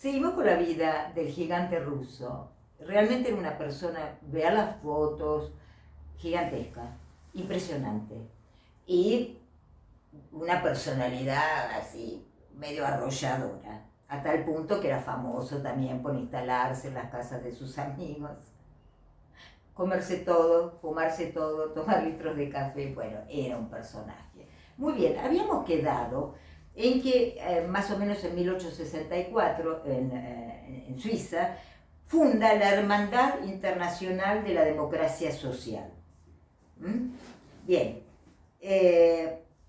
Seguimos con la vida del gigante ruso. Realmente era una persona, vea las fotos, gigantesca, impresionante. Y una personalidad así, medio arrolladora, a tal punto que era famoso también por instalarse en las casas de sus amigos, comerse todo, fumarse todo, tomar litros de café. Bueno, era un personaje. Muy bien, habíamos quedado en que más o menos en 1864, en Suiza, funda la Hermandad Internacional de la Democracia Social. ¿Mm? Bien,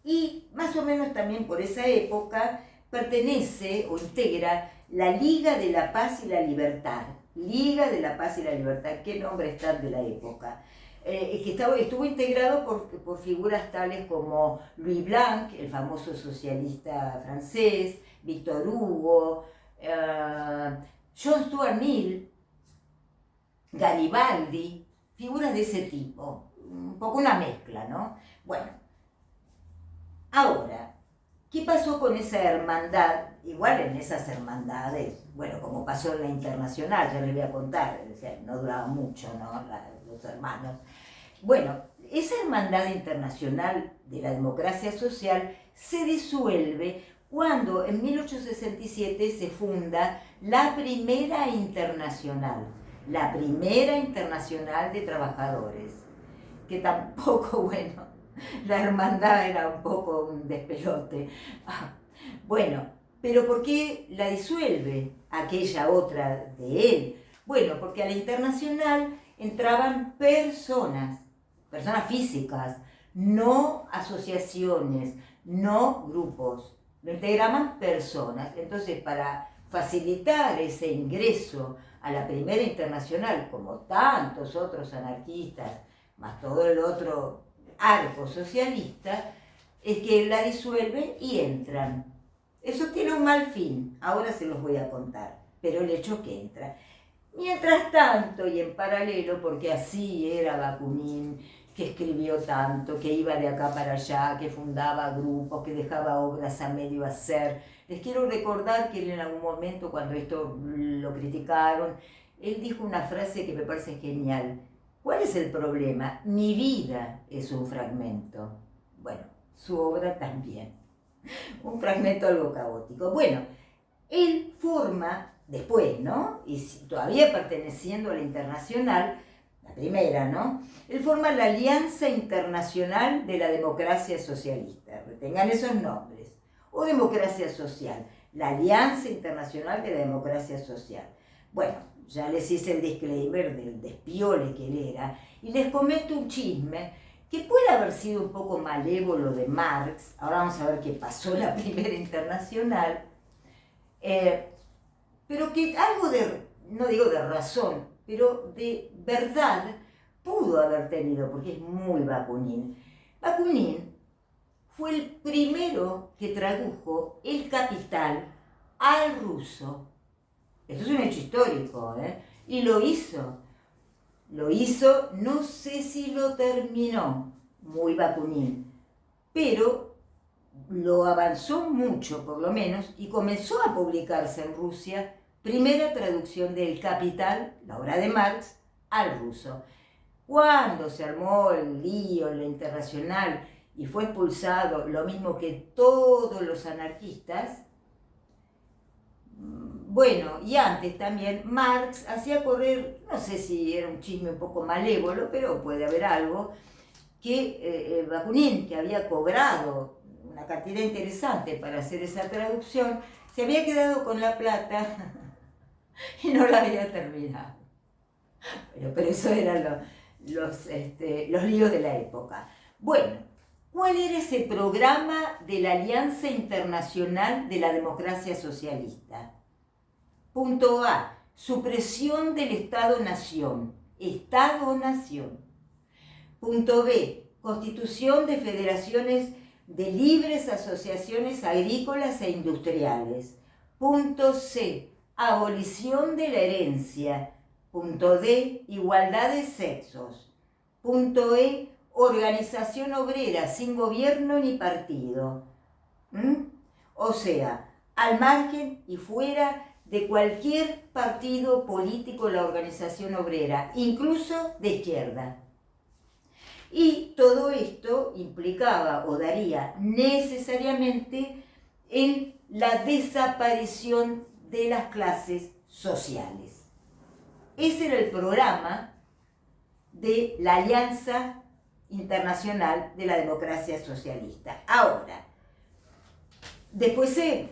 y más o menos también por esa época pertenece o integra la Liga de la Paz y la Libertad. Liga de la Paz y la Libertad, qué nombre está de la época. Que estuvo integrado por figuras tales como Louis Blanc, el famoso socialista francés, Victor Hugo, John Stuart Mill, Garibaldi, figuras de ese tipo, un poco una mezcla, ¿no? Bueno, ahora, ¿qué pasó con esa hermandad? Igual en esas hermandades, bueno, como pasó en la internacional, ya les voy a contar, o sea, no duraba mucho, ¿no? Los hermanos. Bueno, esa hermandad internacional de la democracia social se disuelve cuando en 1867 se funda la primera internacional de trabajadores, que tampoco, bueno, la hermandad era un poco un despelote. Bueno, pero ¿por qué la disuelve aquella otra de él? Bueno, porque a la internacional entraban personas físicas, no asociaciones, no grupos, lo integraban personas. Entonces, para facilitar ese ingreso a la primera internacional, como tantos otros anarquistas, más todo el otro arco socialista, es que la disuelven y entran. Eso tiene un mal fin, ahora se los voy a contar, pero el hecho es que entra. Mientras tanto y en paralelo, porque así era Bakunin, que escribió tanto, que iba de acá para allá, que fundaba grupos, que dejaba obras a medio hacer. Les quiero recordar que él en algún momento, cuando esto lo criticaron, él dijo una frase que me parece genial. ¿Cuál es el problema? Mi vida es un fragmento. Bueno, su obra también. Un fragmento algo caótico. Bueno, él forma después, ¿no? Y todavía perteneciendo a la internacional, la primera, ¿no? Él forma la Alianza Internacional de la Democracia Socialista. Retengan esos nombres. O Democracia Social. La Alianza Internacional de la Democracia Social. Bueno, ya les hice el disclaimer del despiole que él era. Y les comento un chisme que puede haber sido un poco malévolo de Marx. Ahora vamos a ver qué pasó en la primera internacional. Pero que algo de, no digo de razón, pero de verdad pudo haber tenido, porque es muy Bakunin. Bakunin fue el primero que tradujo El Capital al ruso. Esto es un hecho histórico, ¿eh? Y lo hizo, no sé si lo terminó, muy Bakunin, pero lo avanzó mucho, por lo menos, y comenzó a publicarse en Rusia, primera traducción de El Capital, la obra de Marx, al ruso. Cuando se armó el lío en la internacional y fue expulsado, lo mismo que todos los anarquistas, bueno, y antes también, Marx hacía correr, no sé si era un chisme un poco malévolo, pero puede haber algo, que Bakunin, que había cobrado una cantidad interesante para hacer esa traducción, se había quedado con la plata y no la había terminado. Pero eso eran los líos de la época. Bueno, ¿cuál era ese programa de la Alianza Internacional de la Democracia Socialista? Punto A, supresión del Estado-Nación. Estado-Nación. Punto B, constitución de federaciones de libres asociaciones agrícolas e industriales. Punto C, abolición de la herencia. Punto D, igualdad de sexos. Punto E, organización obrera sin gobierno ni partido. O sea, al margen y fuera de cualquier partido político o la organización obrera, incluso de izquierda. Y todo esto implicaba o daría necesariamente en la desaparición de las clases sociales. Ese era el programa de la Alianza Internacional de la Democracia Socialista. Ahora, después se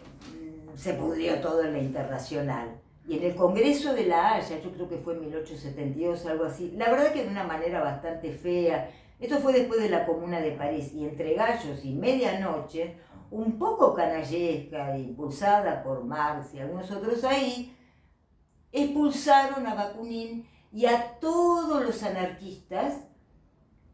pudrió todo en la internacional. Y en el Congreso de la Haya, yo creo que fue en 1872, algo así, la verdad que de una manera bastante fea. Esto fue después de la Comuna de París, y entre gallos y medianoche, un poco canallesca, impulsada por Marx y algunos otros ahí, expulsaron a Bakunin y a todos los anarquistas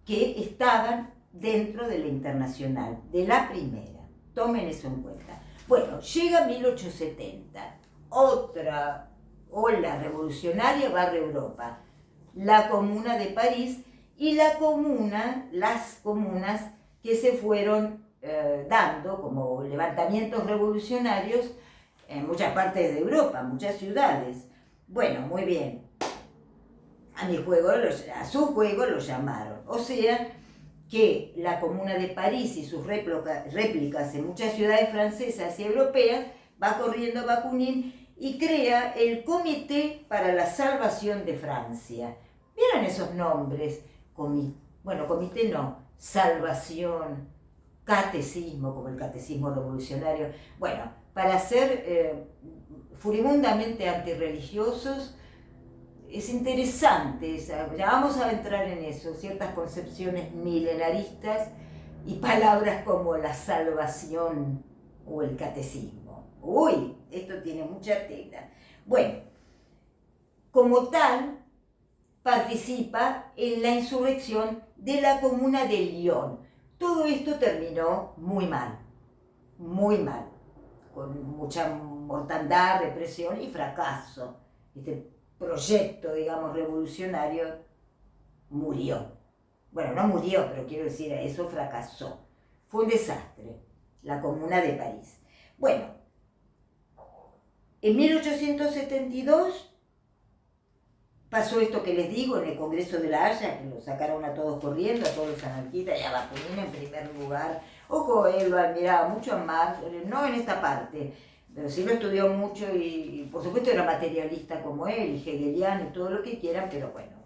que estaban dentro de la Internacional, de la primera. Tomen eso en cuenta. Bueno, llega 1870, otra ola revolucionaria barre Europa, la Comuna de París y las comunas que se fueron dando como levantamientos revolucionarios en muchas partes de Europa, muchas ciudades. Bueno, muy bien. A su juego lo llamaron. O sea, que la Comuna de París y sus réplicas en muchas ciudades francesas y europeas va corriendo Bakunin y crea el Comité para la Salvación de Francia. ¿Vieron esos nombres? Comité no, salvación, catecismo, como el catecismo revolucionario. Bueno, para ser furibundamente antirreligiosos, es interesante, ya vamos a entrar en eso, ciertas concepciones milenaristas y palabras como la salvación o el catecismo. Uy, esto tiene mucha tela. Bueno, como tal, participa en la insurrección de la Comuna de Lyon. Todo esto terminó muy mal, con mucha mortandad, represión y fracaso. Este proyecto, digamos, revolucionario murió. Bueno, no murió, pero quiero decir, eso fracasó. Fue un desastre, la Comuna de París. Bueno, en 1872 pasó esto que les digo en el Congreso de la Haya, que lo sacaron a todos corriendo, a todos los anarquistas, y a Bakunin en primer lugar. Ojo, él lo admiraba mucho a Marx, no en esta parte, pero sí lo estudió mucho y por supuesto era materialista como él, y hegeliano y todo lo que quieran, pero bueno,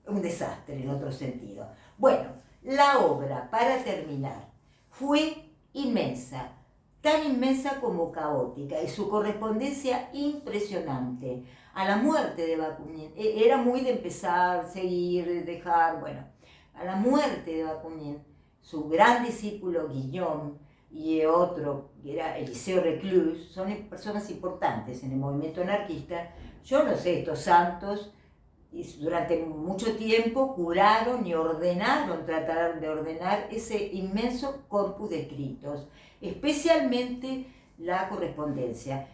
un desastre en otro sentido. Bueno, la obra, para terminar, fue inmensa, tan inmensa como caótica, y su correspondencia impresionante. A la muerte de Bakunin, era muy de empezar, seguir, dejar, bueno, a la muerte de Bakunin, su gran discípulo Guillaume y otro, que era Eliseo Reclus, son personas importantes en el movimiento anarquista. Yo no sé, estos santos durante mucho tiempo curaron y trataron de ordenar ese inmenso corpus de escritos, especialmente la correspondencia.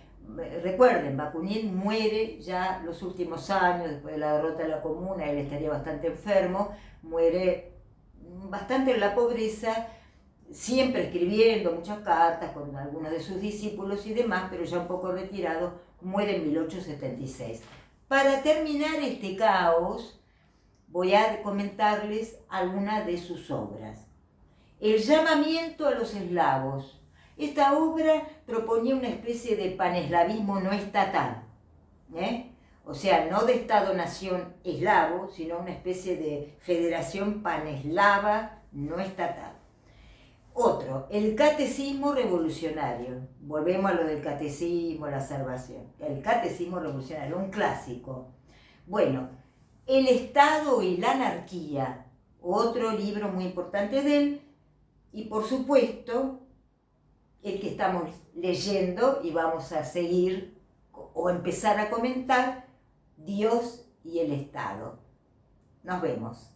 Recuerden, Bakunin muere ya los últimos años, después de la derrota de la Comuna, él estaría bastante enfermo, muere bastante en la pobreza, siempre escribiendo muchas cartas con algunos de sus discípulos y demás, pero ya un poco retirado, muere en 1876. Para terminar este caos, voy a comentarles algunas de sus obras. El llamamiento a los eslavos. Esta obra proponía una especie de paneslavismo no estatal, o sea, no de Estado-nación eslavo, sino una especie de federación paneslava no estatal. Otro, el catecismo revolucionario. Volvemos a lo del catecismo, la salvación. El catecismo revolucionario, un clásico. Bueno, El Estado y la anarquía, otro libro muy importante de él. Y por supuesto, el que estamos leyendo y vamos a seguir o empezar a comentar, Dios y el Estado. Nos vemos.